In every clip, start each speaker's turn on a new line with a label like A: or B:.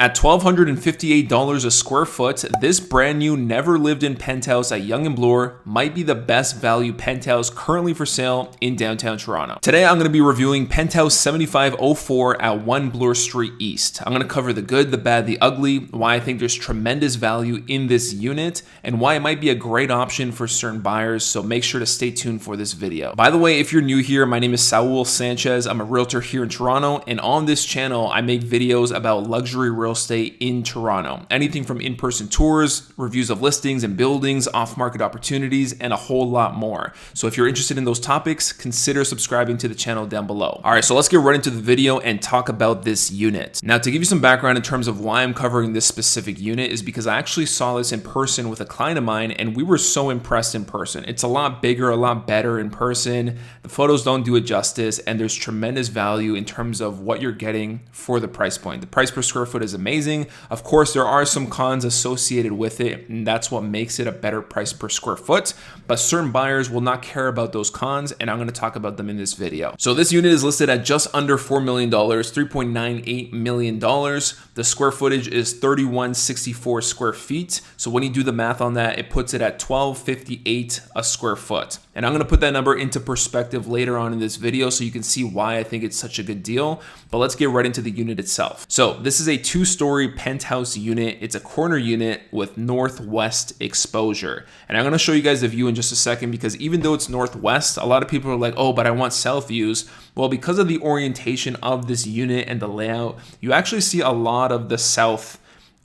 A: At $1,258 a square foot, this brand new never lived in penthouse at Yonge and Bloor might be the best value penthouse currently for sale in downtown Toronto. Today I'm going to be reviewing Penthouse 7504 at 1 Bloor Street East. I'm going to cover the good, the bad, the ugly, why I think there's tremendous value in this unit, and why it might be a great option for certain buyers, so make sure to stay tuned for this video. By the way, if you're new here, my name is Saul Sanchez. I'm a realtor here in Toronto, and on this channel I make videos about luxury real estate in Toronto. Anything from in-person tours, reviews of listings and buildings, off-market opportunities, and a whole lot more. So if you're interested in those topics, consider subscribing to the channel down below. All right, so let's get right into the video and talk about this unit. Now, to give you some background in terms of why I'm covering this specific unit is because I actually saw this in person with a client of mine, and we were so impressed in person. It's a lot bigger, a lot better in person. The photos don't do it justice, and there's tremendous value in terms of what you're getting for the price point. The price per square foot is amazing. Of course, there are some cons associated with it, and that's what makes it a better price per square foot, but certain buyers will not care about those cons, and I'm going to talk about them in this video. So this unit is listed at just under $4 million, $3.98 million. The square footage is 3164 square feet. So when you do the math on that, it puts it at 1258 a square foot. And I'm going to put that number into perspective later on in this video so you can see why I think it's such a good deal. But let's get right into the unit itself. So this is a two-story penthouse unit. It's a corner unit with northwest exposure. And I'm going to show you guys the view in just a second, because even though it's northwest, a lot of people are like, oh, but I want south views. Well, because of the orientation of this unit and the layout, you actually see a lot of the south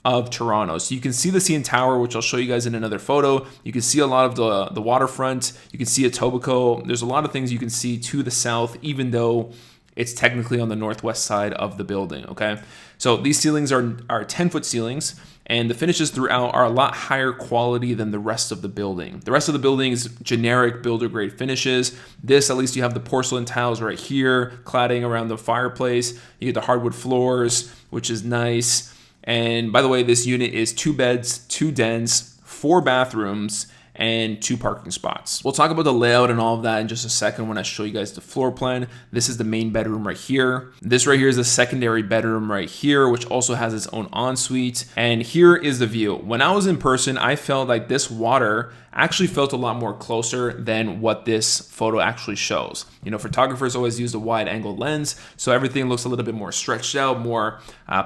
A: of Toronto. So you can see the CN Tower, which I'll show you guys in another photo. You can see a lot of the waterfront. You can see Etobicoke. There's a lot of things you can see to the south, even though it's technically on the northwest side of the building, okay? So these ceilings are 10-foot ceilings, and the finishes throughout are a lot higher quality than the rest of the building. The rest of the building is generic builder grade finishes. This, at least you have the porcelain tiles right here, cladding around the fireplace. You get the hardwood floors, which is nice. And by the way, this unit is 2 beds, 2 dens, 4 bathrooms, and 2 parking spots. We'll talk about the layout and all of that in just a second when I show you guys the floor plan. This is the main bedroom right here. This right here is a secondary bedroom right here, which also has its own ensuite. And here is the view. When I was in person, I felt like this water actually felt a lot more closer than what this photo actually shows. You know, photographers always use a wide angle lens, so everything looks a little bit more stretched out, more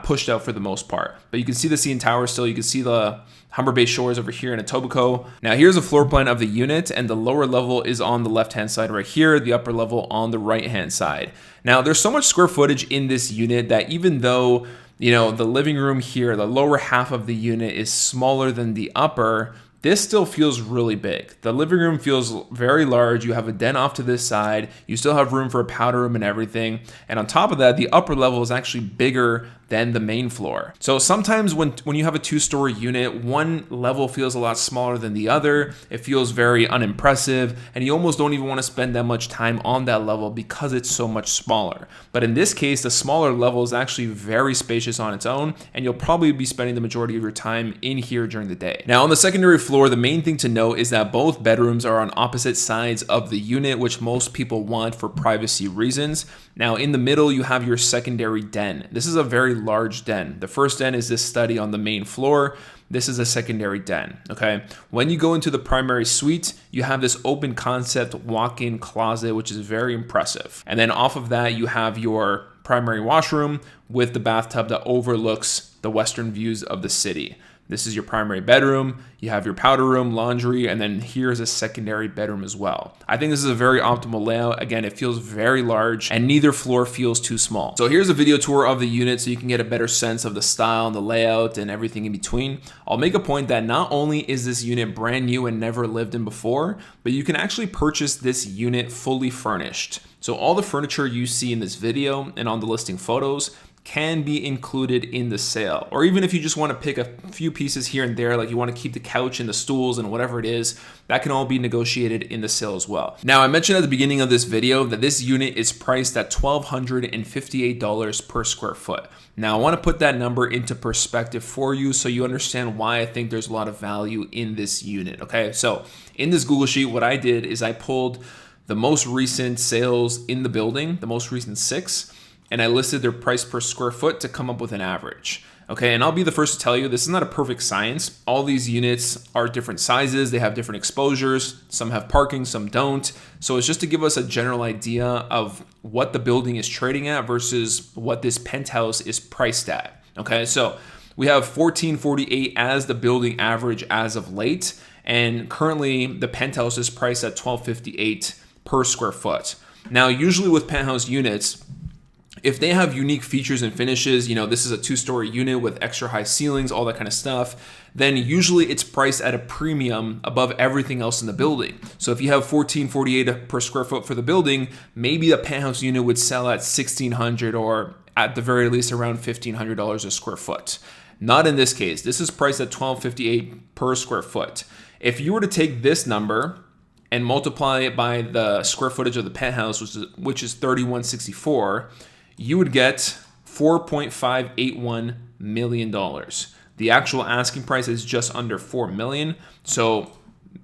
A: pushed out for the most part. But you can see the CN Tower still. You can see the Humber Bay Shores over here in Etobicoke. Now here's a floor plan of the unit, and the lower level is on the left-hand side right here, the upper level on the right-hand side. Now there's so much square footage in this unit that even though, you know, the living room here, the lower half of the unit is smaller than the upper, this still feels really big. The living room feels very large. You have a den off to this side. You still have room for a powder room and everything. And on top of that, the upper level is actually bigger than the main floor. So sometimes when you have a 2-story unit, one level feels a lot smaller than the other. It feels very unimpressive, and you almost don't even want to spend that much time on that level because it's so much smaller. But in this case, the smaller level is actually very spacious on its own, and you'll probably be spending the majority of your time in here during the day. Now on the secondary floor, the main thing to note is that both bedrooms are on opposite sides of the unit, which most people want for privacy reasons. Now in the middle, you have your secondary den. This is a very large den. The first den is this study on the main floor. This is a secondary den, okay? When you go into the primary suite, you have this open concept walk-in closet, which is very impressive. And then off of that, you have your primary washroom with the bathtub that overlooks the western views of the city. This is your primary bedroom. You have your powder room, laundry, and then here's a secondary bedroom as well. I think this is a very optimal layout. Again, it feels very large and neither floor feels too small. So here's a video tour of the unit so you can get a better sense of the style and the layout and everything in between. I'll make a point that not only is this unit brand new and never lived in before, but you can actually purchase this unit fully furnished. So all the furniture you see in this video and on the listing photos can be included in the sale. Or even if you just want to pick a few pieces here and there, like you want to keep the couch and the stools and whatever it is, that can all be negotiated in the sale as well. Now, I mentioned at the beginning of this video that this unit is priced at $1,258 per square foot. Now, I want to put that number into perspective for you so you understand why I think there's a lot of value in this unit, okay? So in this Google Sheet, what I did is I pulled the most recent sales in the building, the most recent 6, and I listed their price per square foot to come up with an average. Okay, and I'll be the first to tell you, this is not a perfect science. All these units are different sizes, they have different exposures, some have parking, some don't. So it's just to give us a general idea of what the building is trading at versus what this penthouse is priced at. Okay, so we have 1448 as the building average as of late, and currently the penthouse is priced at 1258 per square foot. Now, usually with penthouse units, if they have unique features and finishes, this is a 2-story unit with extra high ceilings, all that kind of stuff, then usually it's priced at a premium above everything else in the building. So if you have $1,448 per square foot for the building, maybe the penthouse unit would sell at $1,600 or at the very least around $1,500 a square foot. Not in this case. This is priced at $1,258 per square foot. If you were to take this number and multiply it by the square footage of the penthouse, which is 3164, you would get $4.581 million. The actual asking price is just under $4 million. So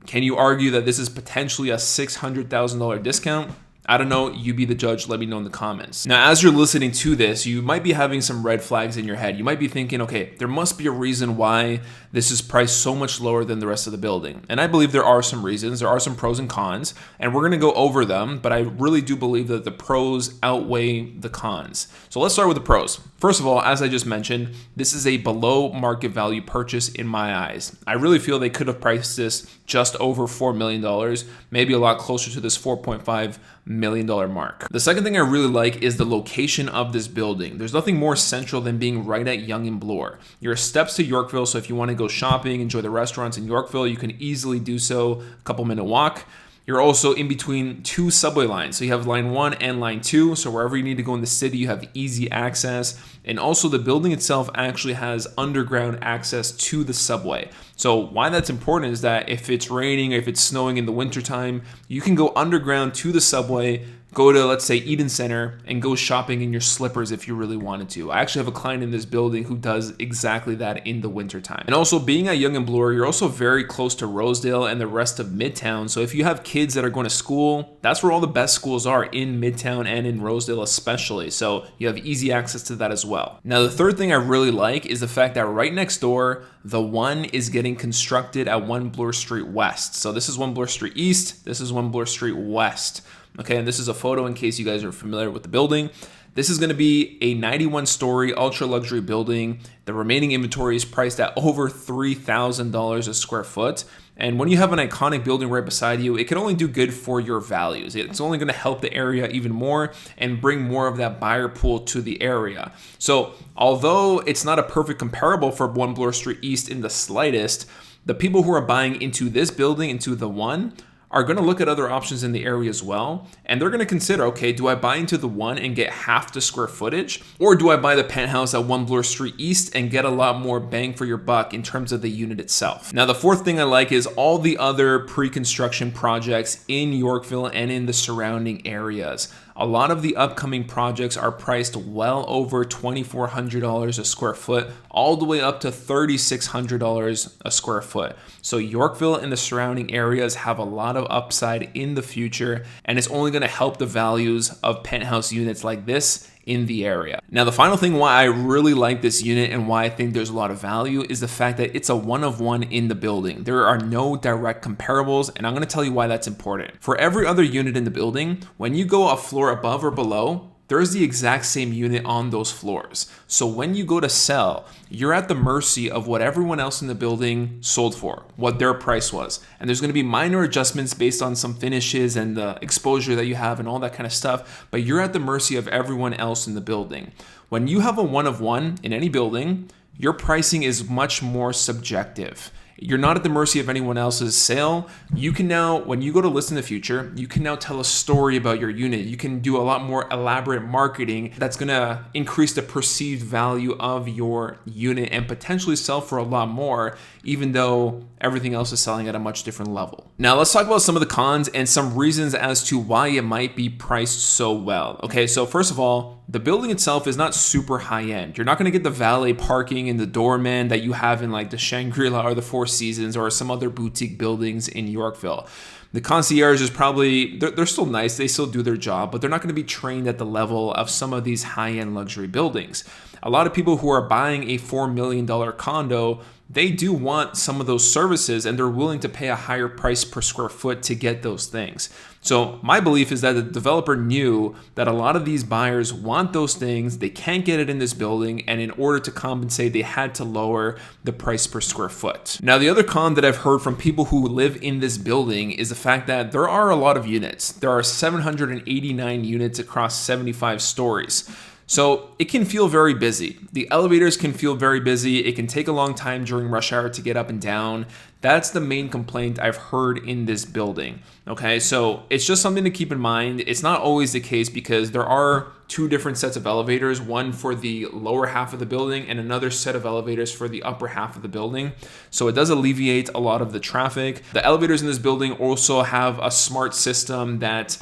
A: can you argue that this is potentially a $600,000 discount? I don't know, you be the judge, let me know in the comments. Now, as you're listening to this, you might be having some red flags in your head. You might be thinking, okay, there must be a reason why this is priced so much lower than the rest of the building. And I believe there are some reasons, there are some pros and cons, and we're gonna go over them, but I really do believe that the pros outweigh the cons. So let's start with the pros. First of all, as I just mentioned, this is a below market value purchase in my eyes. I really feel they could have priced this just over $4 million, maybe a lot closer to this $4.5 million mark. The second thing I really like is the location of this building. There's nothing more central than being right at Yonge and Bloor. You're steps to Yorkville, so if you want to go shopping, enjoy the restaurants in Yorkville, you can easily do so, a couple minute walk. You're also in between 2 subway lines. So you have line 1 and line 2. So wherever you need to go in the city, you have easy access. And also the building itself actually has underground access to the subway. So why that's important is that if it's raining or if it's snowing in the wintertime, you can go underground to the subway, go to, let's say, Eden Center, and go shopping in your slippers if you really wanted to. I actually have a client in this building who does exactly that in the wintertime. And also, being at Yonge and Bloor, you're also very close to Rosedale and the rest of Midtown. So if you have kids that are going to school, that's where all the best schools are, in Midtown and in Rosedale especially. So you have easy access to that as well. Now, the third thing I really like is the fact that right next door, the One is getting constructed at 1 Bloor Street West. So this is 1 Bloor Street East, this is 1 Bloor Street West. Okay, and this is a photo in case you guys are familiar with the building. This is going to be a 91-story ultra luxury building. The remaining inventory is priced at over $3,000 a square foot. And when you have an iconic building right beside you, it can only do good for your values. It's only going to help the area even more and bring more of that buyer pool to the area. So although it's not a perfect comparable for 1 Bloor Street East in the slightest, the people who are buying into this building, into the One, are going to look at other options in the area as well. And they're going to consider, okay, do I buy into the One and get half the square footage? Or do I buy the penthouse at 1 Bloor Street East and get a lot more bang for your buck in terms of the unit itself? Now, the fourth thing I like is all the other pre-construction projects in Yorkville and in the surrounding areas. A lot of the upcoming projects are priced well over $2,400 a square foot, all the way up to $3,600 a square foot. So Yorkville and the surrounding areas have a lot of upside in the future, and it's only going to help the values of penthouse units like this in the area. Now, the final thing why I really like this unit and why I think there's a lot of value is the fact that it's a 1-of-1 in the building. There are no direct comparables, and I'm going to tell you why that's important. For every other unit in the building, when you go a floor above or below, there's the exact same unit on those floors. So when you go to sell, you're at the mercy of what everyone else in the building sold for, what their price was. And there's going to be minor adjustments based on some finishes and the exposure that you have and all that kind of stuff, but you're at the mercy of everyone else in the building. When you have a 1-of-1 in any building, your pricing is much more subjective. You're not at the mercy of anyone else's sale. You can now, when you go to list in the future, you can now tell a story about your unit. You can do a lot more elaborate marketing that's gonna increase the perceived value of your unit and potentially sell for a lot more, even though everything else is selling at a much different level. Now let's talk about some of the cons and some reasons as to why it might be priced so well. Okay, so first of all, the building itself is not super high end. You're not gonna get the valet parking and the doorman that you have in like the Shangri-La or the Four Seasons or some other boutique buildings in Yorkville. The concierge is probably, they're still nice, they still do their job, but they're not going to be trained at the level of some of these high-end luxury buildings. A lot of people who are buying a $4 million condo, they do want some of those services and they're willing to pay a higher price per square foot to get those things. So my belief is that the developer knew that a lot of these buyers want those things, they can't get it in this building, and in order to compensate, they had to lower the price per square foot. Now, the other con that I've heard from people who live in this building is the fact that there are a lot of units. There are 789 units across 75 stories. So it can feel very busy. The elevators can feel very busy. It can take a long time during rush hour to get up and down. That's the main complaint I've heard in this building. Okay, so it's just something to keep in mind. It's not always the case because there are two different sets of elevators, one for the lower half of the building and another set of elevators for the upper half of the building. So it does alleviate a lot of the traffic. The elevators in this building also have a smart system that,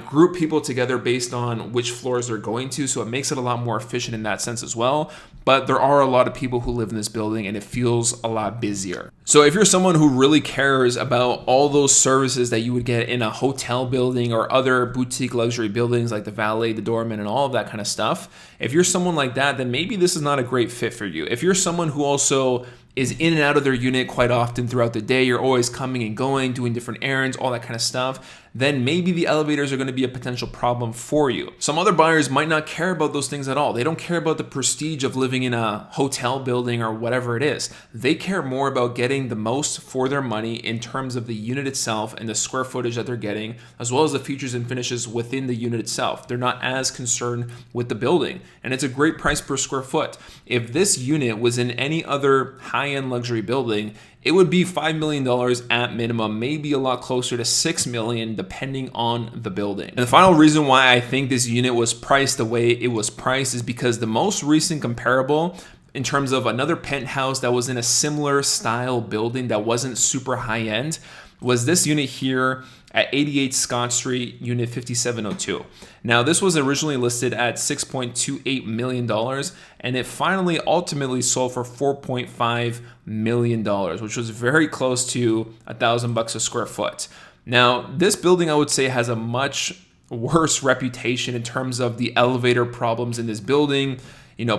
A: group people together based on which floors they're going to. So it makes it a lot more efficient in that sense as well. But there are a lot of people who live in this building and it feels a lot busier. So if you're someone who really cares about all those services that you would get in a hotel building or other boutique luxury buildings like the valet, the doorman, and all of that kind of stuff, if you're someone like that, then maybe this is not a great fit for you. If you're someone who also is in and out of their unit quite often throughout the day, you're always coming and going, doing different errands, all that kind of stuff, then maybe the elevators are going to be a potential problem for you. Some other buyers might not care about those things at all. They don't care about the prestige of living in a hotel building or whatever it is. They care more about getting the most for their money in terms of the unit itself and the square footage that they're getting, as well as the features and finishes within the unit itself. They're not as concerned with the building, and it's a great price per square foot. If this unit was in any other high-end luxury building, it would be $5 million at minimum, maybe a lot closer to $6 million depending on the building. And the final reason why I think this unit was priced the way it was priced is because the most recent comparable in terms of another penthouse that was in a similar style building that wasn't super high end was this unit here at 88 Scott Street, unit 5702. Now, this was originally listed at $6.28 million, and it finally ultimately sold for $4.5 million, which was very close to $1,000 a square foot. Now, this building, I would say, has a much worse reputation in terms of the elevator problems in this building,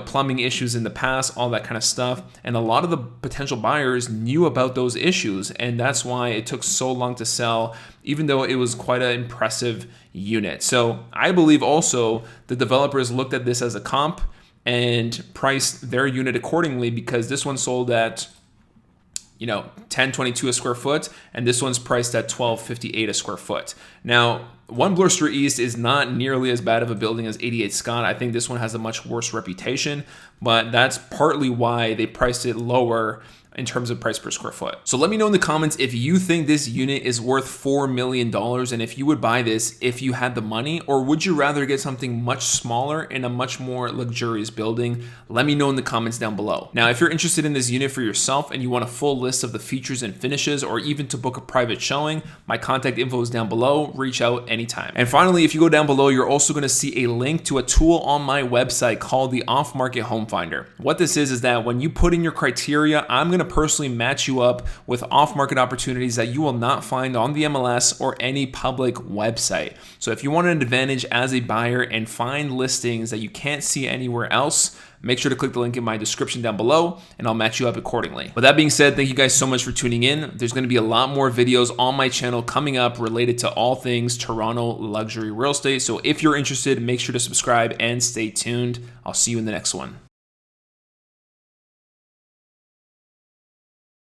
A: plumbing issues in the past, all that kind of stuff. And a lot of the potential buyers knew about those issues, and that's why it took so long to sell, even though it was quite an impressive unit. So I believe also the developers looked at this as a comp and priced their unit accordingly, because this one sold at $10.22 a square foot, and this one's priced at $12.58 a square foot. Now, 1 Bloor Street East is not nearly as bad of a building as 88 Scott. I think this one has a much worse reputation, but that's partly why they priced it lower in terms of price per square foot. So let me know in the comments if you think this unit is worth $4 million and if you would buy this if you had the money, or would you rather get something much smaller in a much more luxurious building? Let me know in the comments down below. Now, if you're interested in this unit for yourself and you want a full list of the features and finishes, or even to book a private showing, my contact info is down below. Reach out anytime. And finally, if you go down below, you're also going to see a link to a tool on my website called the Off-Market Home Finder. What this is that when you put in your criteria, I'm going to personally match you up with off-market opportunities that you will not find on the MLS or any public website. So if you want an advantage as a buyer and find listings that you can't see anywhere else, make sure to click the link in my description down below and I'll match you up accordingly. With that being said, thank you guys so much for tuning in. There's going to be a lot more videos on my channel coming up related to all things Toronto luxury real estate. So if you're interested, make sure to subscribe and stay tuned. I'll see you in the next one.